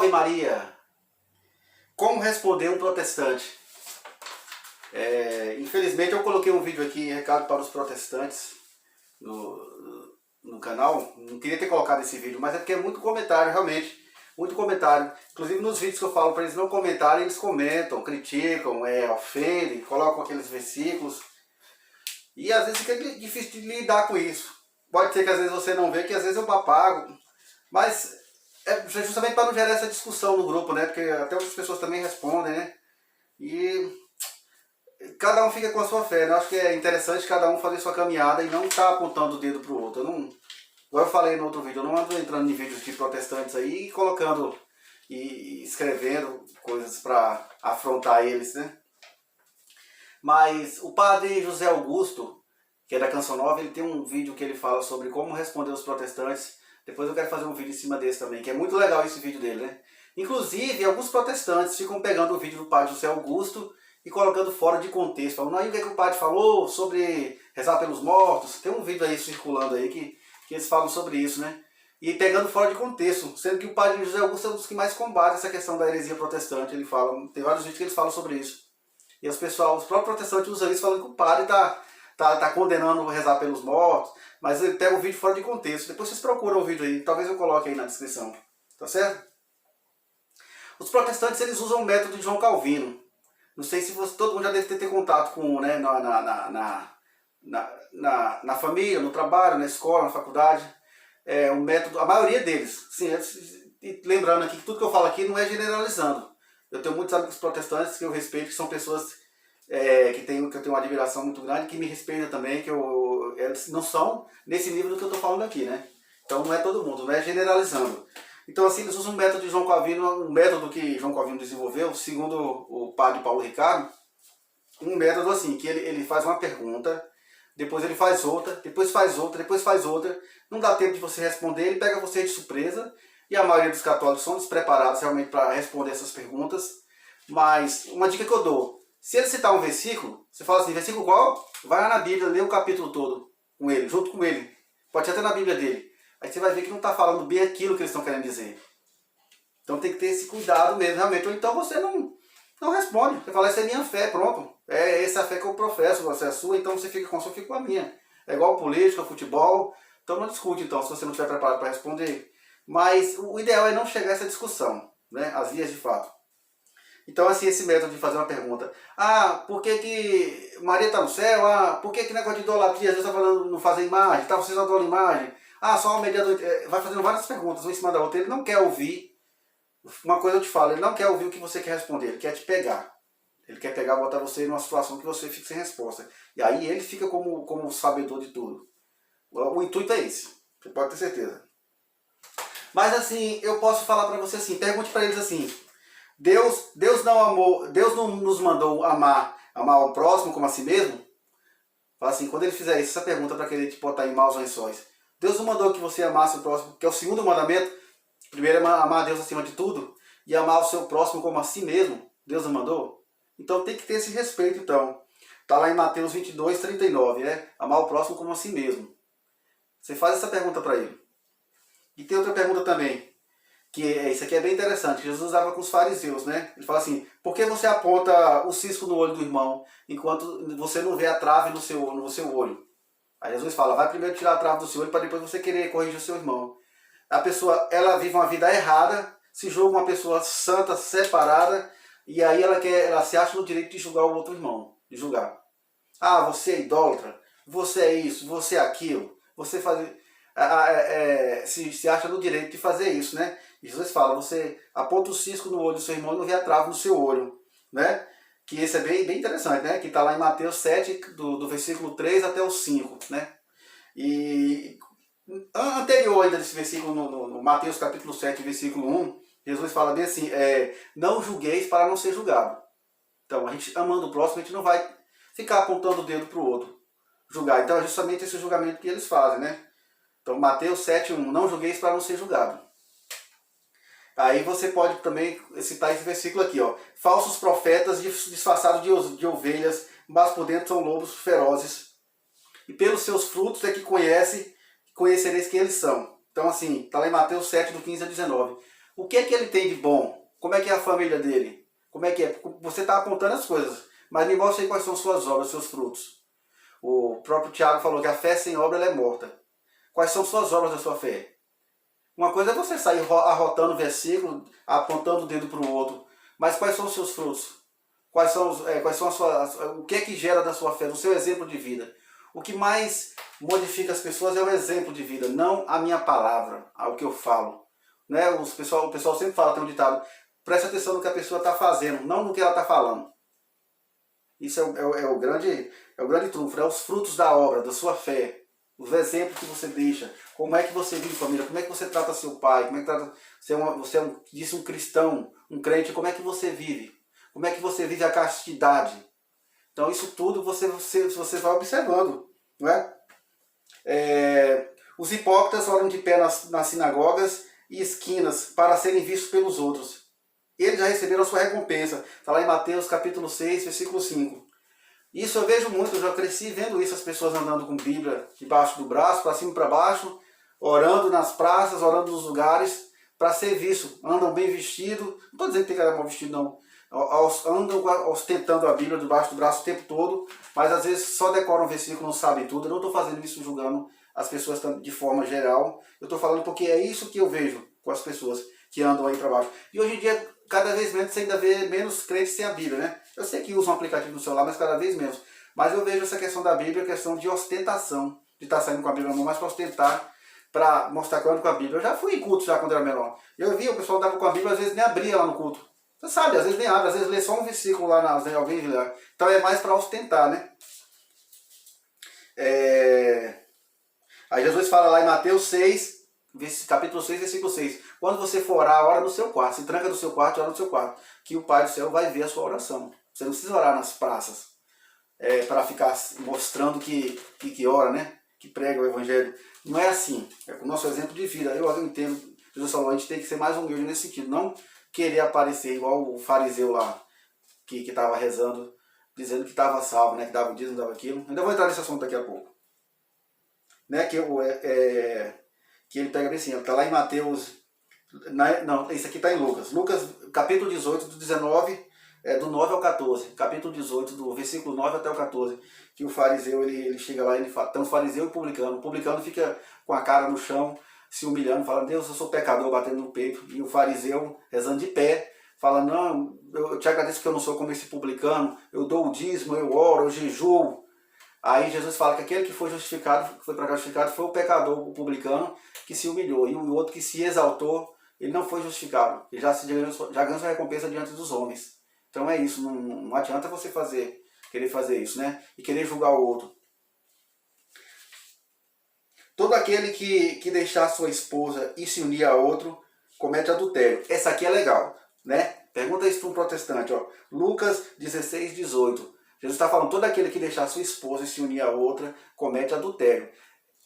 Ave Maria! Como responder um protestante? Infelizmente eu coloquei um vídeo aqui, recado para os protestantes, no canal. Não queria ter colocado esse vídeo, mas é porque é muito comentário, realmente. Muito comentário. Inclusive nos vídeos que eu falo para eles não comentarem, eles comentam, criticam, ofendem, colocam aqueles versículos. E às vezes fica difícil de lidar com isso. Pode ser que às vezes você não vê, que às vezes eu apago. Mas é justamente para não gerar essa discussão no grupo, né? Porque até outras pessoas também respondem, né? E cada um fica com a sua fé, né? Eu acho que é interessante cada um fazer sua caminhada e não estar apontando o dedo para o outro. Eu não, igual eu falei no outro vídeo, eu não ando entrando em vídeos de protestantes aí e colocando e escrevendo coisas para afrontar eles, né? Mas o padre José Augusto, que é da Canção Nova, ele tem um vídeo que ele fala sobre como responder os protestantes. Depois eu quero fazer um vídeo em cima desse também, que é muito legal esse vídeo dele, né? Inclusive, alguns protestantes ficam pegando o vídeo do padre José Augusto e colocando fora de contexto. Falando, aí o que, é que o padre falou sobre rezar pelos mortos? Tem um vídeo aí circulando aí que eles falam sobre isso, né? E pegando fora de contexto, sendo que o padre José Augusto é um dos que mais combate essa questão da heresia protestante. Ele fala, tem vários vídeos que eles falam sobre isso. E os próprios protestantes usam isso falando que o padre tá condenando rezar pelos mortos, mas ele pega o vídeo fora de contexto. Depois vocês procuram o vídeo aí, talvez eu coloque aí na descrição. Tá certo? Os protestantes, eles usam o método de João Calvino. Não sei se todo mundo já deve ter contato com, né, na família, no trabalho, na escola, na faculdade. O método, a maioria deles. Sim, lembrando aqui que tudo que eu falo aqui não é generalizando. Eu tenho muitos amigos protestantes que eu respeito, que são pessoas que eu tenho uma admiração muito grande, que me respeitam também, eles não são nesse nível do que eu estou falando aqui, né? Então não é todo mundo, não é generalizando. Então assim, eles usam um método de João Calvino, um método que João Calvino desenvolveu, segundo o padre Paulo Ricardo, um método assim, que ele faz uma pergunta, depois ele faz outra, depois faz outra, depois faz outra, não dá tempo de você responder, ele pega você de surpresa, e a maioria dos católicos são despreparados realmente para responder essas perguntas. Mas uma dica que eu dou, se ele citar um versículo, você fala assim, versículo qual? Vai lá na Bíblia, lê o capítulo todo com ele, junto com ele. Pode ser até na Bíblia dele. Aí você vai ver que não está falando bem aquilo que eles estão querendo dizer. Então tem que ter esse cuidado mesmo, realmente. Ou então você não responde. Você fala, essa é minha fé, pronto. Essa é a fé que eu professo, você é a sua, então você fica com a sua, eu fico com a minha. É igual política, futebol. Então não discute, então, se você não estiver preparado para responder. Mas o ideal é não chegar a essa discussão, né? As vias de fato. Então, assim, esse método de fazer uma pergunta. Por que Maria está no céu? Por que negócio de idolatria? Às vezes está falando não fazer imagem. Vocês adoram imagem? Só uma mediador. Vai fazendo várias perguntas, uma em cima da outra. Ele não quer ouvir. Uma coisa eu te falo, ele não quer ouvir o que você quer responder. Ele quer te pegar. Ele quer pegar e botar você numa situação que você fica sem resposta. E aí ele fica como sabedor de tudo. O intuito é esse. Você pode ter certeza. Mas assim, eu posso falar para você assim, pergunte para eles assim, Deus não nos mandou amar o próximo como a si mesmo? Fala assim, quando ele fizer isso, essa pergunta para querer te botar em maus lençóis. Deus não mandou que você amasse o próximo, que é o segundo mandamento. Primeiro é amar a Deus acima de tudo e amar o seu próximo como a si mesmo. Deus não mandou? Então tem que ter esse respeito, então. Está lá em Mateus 22, 39, amar o próximo como a si mesmo. Você faz essa pergunta para ele. E tem outra pergunta também, que isso aqui é bem interessante. Jesus usava com os fariseus, né? Ele fala assim, por que você aponta o cisco no olho do irmão, enquanto você não vê a trave no seu olho? Aí Jesus fala, vai primeiro tirar a trave do seu olho, para depois você querer corrigir o seu irmão. A pessoa, ela vive uma vida errada, se julga uma pessoa santa, separada, e aí ela se acha no direito de julgar o outro irmão, de julgar. Você é idólatra, você é isso, você é aquilo, você faz... se acha no direito de fazer isso, né? E Jesus fala, você aponta o cisco no olho do seu irmão e não vê a trave no seu olho, né? Que esse é bem interessante, né? Que está lá em Mateus 7, do versículo 3 até o 5, né? E anterior ainda desse versículo, no Mateus capítulo 7, versículo 1, Jesus fala bem assim, não julgueis para não ser julgado. Então, a gente amando o próximo, a gente não vai ficar apontando o dedo para o outro, julgar. Então, é justamente esse julgamento que eles fazem, né? Então, Mateus 7, 1, não julgueis para não ser julgado. Aí você pode também citar esse versículo aqui, ó. Falsos profetas disfarçados de ovelhas, mas por dentro são lobos ferozes. E pelos seus frutos é que conhecereis quem eles são. Então, assim, está lá em Mateus 7, do 15 a 19. O que é que ele tem de bom? Como é que é a família dele? Como é que é? Você está apontando as coisas, mas me mostre aí quais são suas obras, seus frutos. O próprio Tiago falou que a fé sem obra ela é morta. Quais são suas obras da sua fé? Uma coisa é você sair arrotando o versículo, apontando o dedo para o outro, mas quais são os seus frutos? Quais são o que é que gera da sua fé, do seu exemplo de vida? O que mais modifica as pessoas é o exemplo de vida, não a minha palavra, o que eu falo. Né? O pessoal sempre fala, tem um ditado, preste atenção no que a pessoa está fazendo, não no que ela está falando. Isso é o grande trunfo, né? Os frutos da obra, da sua fé, os exemplos que você deixa, como é que você vive família, como é que você trata seu pai, como é que trata, disse um cristão, um crente, como é que você vive? Como é que você vive a castidade? Então isso tudo você vai observando, não é? Os hipócritas oram de pé nas sinagogas e esquinas para serem vistos pelos outros. Eles já receberam a sua recompensa. Está lá em Mateus capítulo 6, versículo 5. Isso eu vejo muito, eu já cresci vendo isso, as pessoas andando com Bíblia debaixo do braço, para cima e para baixo, orando nas praças, orando nos lugares, para ser visto. Andam bem vestidos, não estou dizendo que tem que andar mal vestido, não. Andam ostentando a Bíblia debaixo do braço o tempo todo, mas às vezes só decoram o versículo, não sabem tudo. Eu não estou fazendo isso julgando as pessoas de forma geral. Eu estou falando porque é isso que eu vejo com as pessoas que andam aí para baixo. E hoje em dia, cada vez menos você ainda vê menos crentes sem a Bíblia, né? Eu sei que usam um aplicativo no celular, mas cada vez menos. Mas eu vejo essa questão da Bíblia, a questão de ostentação, de estar saindo com a Bíblia na mão, mas para ostentar, para mostrar que eu ando com a Bíblia. Eu já fui em culto já quando era menor. Eu via o pessoal dava com a Bíblia, às vezes nem abria lá no culto. Você sabe, às vezes nem abre, às vezes lê só um versículo lá, alguém lá. Então é mais para ostentar, né? Aí Jesus fala lá em Mateus 6, capítulo 6, versículo 6. Quando você for orar, ora no seu quarto. Se tranca no seu quarto e ora no seu quarto. Que o Pai do céu vai ver a sua oração. Você não precisa orar nas praças para ficar mostrando que ora, né? Que prega o Evangelho. Não é assim. É com o nosso exemplo de vida. Eu entendo. Jesus falou, a gente tem que ser mais humilde nesse sentido. Não querer aparecer igual o fariseu lá, que estava rezando, dizendo que estava salvo, né? Que dava dízimo, dava aquilo. Ainda vou entrar nesse assunto daqui a pouco. Né? Que ele pega assim, está lá em Mateus, não, isso aqui está em Lucas, capítulo 18, do 19, do 9 ao 14, capítulo 18, do versículo 9 até o 14, que o fariseu, ele chega lá, ele fala, então o fariseu e o publicano fica com a cara no chão, se humilhando, falando, Deus, eu sou pecador, batendo no peito, e o fariseu rezando de pé, fala, não, eu te agradeço que eu não sou como esse publicano, eu dou o dízimo, eu oro, eu jejuo. Aí Jesus fala que aquele que foi justificado, que foi para cá justificado, foi o pecador, o publicano, que se humilhou. E o outro que se exaltou, ele não foi justificado. Ele já ganhou sua recompensa diante dos homens. Então é isso, não adianta você querer fazer isso, né? E querer julgar o outro. Todo aquele que deixar sua esposa e se unir a outro, comete adultério. Essa aqui é legal, né? Pergunta isso para um protestante, ó. Lucas 16, 18. Jesus está falando, todo aquele que deixar sua esposa e se unir a outra, comete adultério.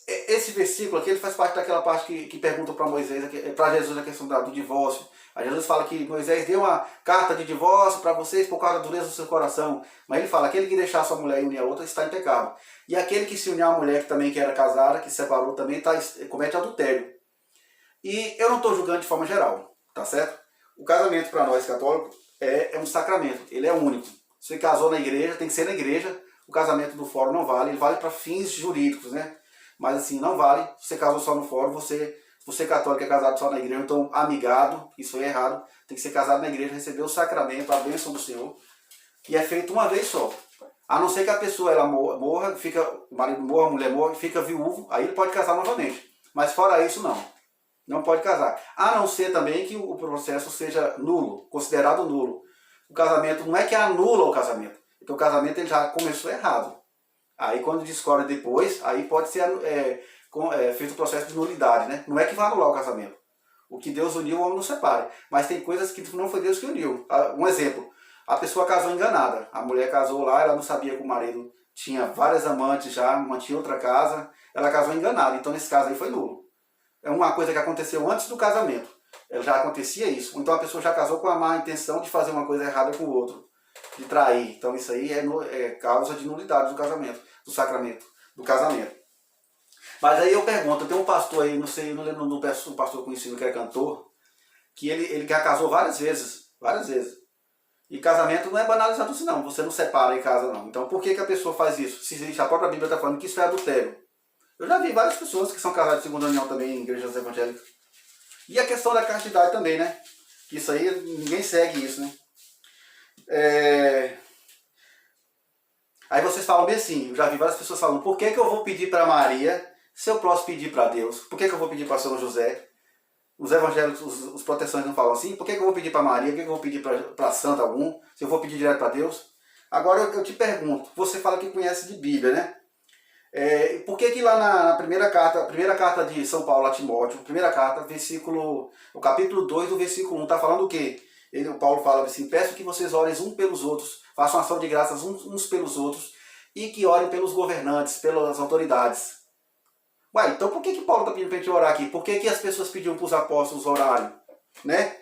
Esse versículo aqui, ele faz parte daquela parte que pergunta para Moisés, para Jesus a questão do divórcio. Aí Jesus fala que Moisés deu uma carta de divórcio para vocês por causa da dureza do seu coração. Mas ele fala, aquele que deixar sua mulher e unir a outra está em pecado. E aquele que se unir a uma mulher que também era casada, que separou também, comete adultério. E eu não estou julgando de forma geral, tá certo? O casamento para nós católicos é um sacramento, ele é único. Você casou na igreja, tem que ser na igreja. O casamento do fórum não vale, ele vale para fins jurídicos, né? Mas assim, não vale. Se você casou só no fórum, você católico é casado só na igreja, então amigado, isso é errado. Tem que ser casado na igreja, receber o sacramento, a bênção do Senhor. E é feito uma vez só. A não ser que a pessoa ela morra, o marido morra, a mulher morra, fica viúvo, aí ele pode casar novamente. Mas fora isso, não. Não pode casar. A não ser também que o processo seja nulo, considerado nulo. O casamento não é que anula o casamento. Então o casamento ele já começou errado. Aí quando descobre depois, aí pode ser feito o processo de nulidade, né? Não é que vai anular o casamento. O que Deus uniu, o homem não separa. Mas tem coisas que não foi Deus que uniu. Um exemplo, a pessoa casou enganada. A mulher casou lá, ela não sabia que o marido tinha várias amantes já, mantinha outra casa. Ela casou enganada, então nesse caso aí foi nulo. É uma coisa que aconteceu antes do casamento. Já acontecia isso. Então a pessoa já casou com a má intenção de fazer uma coisa errada com o outro, de trair. Então isso aí é causa de nulidade do casamento, do sacramento, do casamento. Mas aí eu pergunto, tem um pastor aí, não sei, não lembro do pastor conhecido que é cantor, que ele já casou várias vezes. Várias vezes. E casamento não é banalizado assim não. Você não separa em casa não. Então por que a pessoa faz isso? Se a própria Bíblia está falando que isso é adultério. Eu já vi várias pessoas que são casadas de segunda união também em igrejas evangélicas. E a questão da castidade também, né? Isso aí, ninguém segue isso, né? Aí vocês falam bem assim, eu já vi várias pessoas falando, por que eu vou pedir para Maria se eu posso pedir para Deus? Por que eu vou pedir para São José? Os evangélicos, os protestantes não falam assim, por que eu vou pedir para Maria? Por que eu vou pedir para santo algum? Se eu vou pedir direto para Deus? Agora eu te pergunto, você fala que conhece de Bíblia, né? Por que lá na primeira carta de São Paulo a Timóteo, primeira carta, o capítulo 2 do versículo 1, está falando o quê? O Paulo fala assim, peço que vocês orem uns pelos outros, façam ação de graças uns pelos outros, e que orem pelos governantes, pelas autoridades. Ué, então por que Paulo está pedindo para a gente orar aqui? Por que as pessoas pediam para os apóstolos orarem? Né?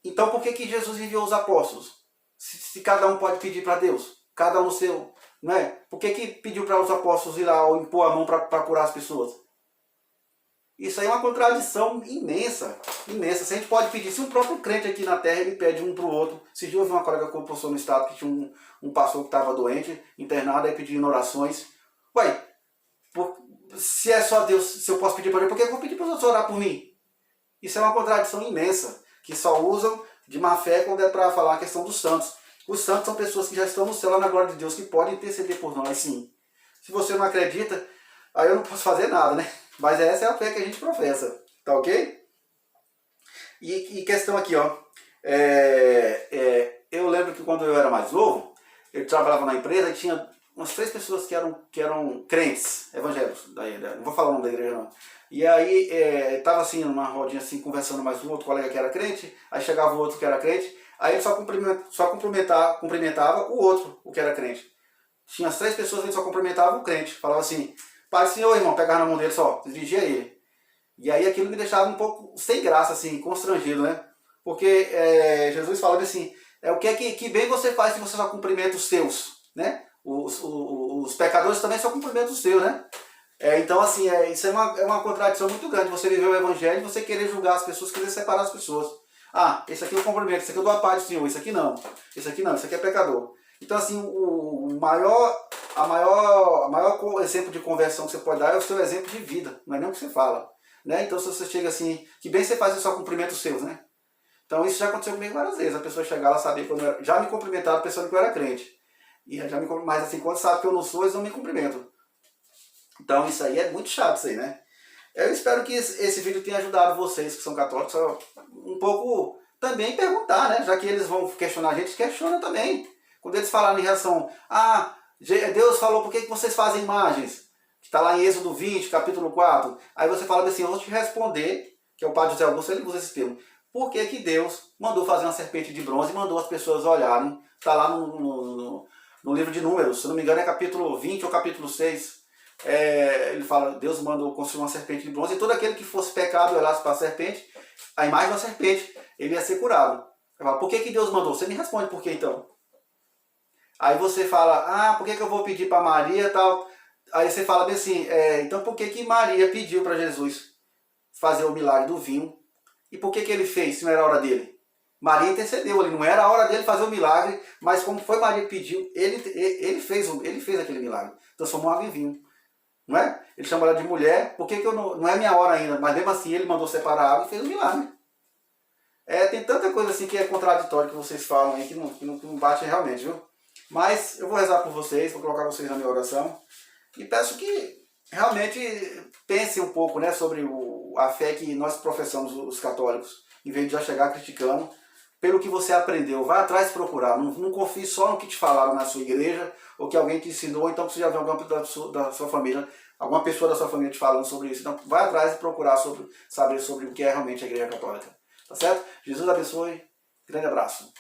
Então por que Jesus enviou os apóstolos? Se cada um pode pedir para Deus, cada um seu, não é? Por que pediu para os apóstolos ir lá ou impor a mão para curar as pessoas? Isso aí é uma contradição imensa, imensa. Se a gente pode pedir, se um próprio crente aqui na terra ele pede um para o outro. Se eu ouvi uma colega que postou no estado que tinha um pastor que estava doente, internado, aí pedindo orações. Ué, se é só Deus, se eu posso pedir para Deus, por que eu vou pedir para os outros orar por mim? Isso é uma contradição imensa, que só usam de má fé quando é para falar a questão dos santos. Os santos são pessoas que já estão no céu, lá na glória de Deus, que podem interceder por nós, sim. Se você não acredita, aí eu não posso fazer nada, né? Mas essa é a fé que a gente professa, tá ok? E questão aqui, ó. Eu lembro que quando eu era mais novo, eu trabalhava na empresa e tinha umas 3 pessoas que eram crentes, evangélicos. Não vou falar o nome da igreja, não. E aí, estava assim, numa rodinha assim, conversando mais um outro colega que era crente, aí chegava o outro que era crente, aí ele só cumprimentava o outro, o que era crente. Tinha as 3 pessoas, ele só cumprimentava o crente. Falava assim, Pai do Senhor, irmão, pegava na mão dele só, dirigia ele. E aí aquilo me deixava um pouco sem graça, assim, constrangido, né? Porque Jesus falava assim, o que é que bem você faz se você só cumprimenta os seus, né? Os pecadores também só cumprimentam os seus, né? Então, assim, isso é uma contradição muito grande. Você viver o evangelho e você querer julgar as pessoas, querer separar as pessoas. Ah, esse aqui eu cumprimento, esse aqui eu dou a paz do Senhor, esse aqui não, esse aqui não, esse aqui é pecador. Então, assim, o maior exemplo de conversão que você pode dar é o seu exemplo de vida, não é nem o que você fala. Né? Então, se você chega assim, que bem você faz, você só cumprimenta os seus, né? Então, isso já aconteceu comigo várias vezes. A pessoa chegar lá, saber quando já me cumprimentaram pensando que eu era crente. Mas assim, quando sabe que eu não sou, eles não me cumprimentam. Então, isso aí é muito chato, isso aí, né? Eu espero que esse vídeo tenha ajudado vocês que são católicos a um pouco também perguntar, né? Já que eles vão questionar a gente, questiona também. Quando eles falaram em relação, Deus falou, por que vocês fazem imagens? Que está lá em Êxodo 20, capítulo 4. Aí você fala assim, eu vou te responder, que é o padre José Augusto, ele usa esse termo. Por que Deus mandou fazer uma serpente de bronze e mandou as pessoas olharem? Está lá no livro de Números, se não me engano é capítulo 20 ou capítulo 6. Ele fala, Deus mandou construir uma serpente de bronze e todo aquele que fosse pecado olhasse para a serpente, a imagem da serpente, ele ia ser curado. Eu falo, por que Deus mandou? Você me responde por que então? Aí você fala, por que eu vou pedir para Maria e tal? Aí você fala bem assim, então por que Maria pediu para Jesus fazer o milagre do vinho? E por que ele fez, se não era a hora dele? Maria intercedeu ali, não era a hora dele fazer o milagre, mas como foi Maria que pediu, ele fez aquele milagre, transformou água em vinho. Não é? Ele chama ela de mulher, por que eu não é minha hora ainda, mas mesmo assim ele mandou separar a água e fez o milagre. Tem tanta coisa assim que é contraditória que vocês falam aí que não bate realmente, viu? Mas eu vou rezar por vocês, vou colocar vocês na minha oração e peço que realmente pensem um pouco, né, sobre a fé que nós professamos, os católicos, em vez de já chegar criticando, pelo que você aprendeu. Vai atrás procurar, não confie só no que te falaram na sua igreja, ou que alguém te ensinou, ou então que você já viu alguma da sua família, alguma pessoa da sua família te falando sobre isso. Então vai atrás e procurar saber sobre o que é realmente a igreja católica. Tá certo? Jesus abençoe. Grande abraço.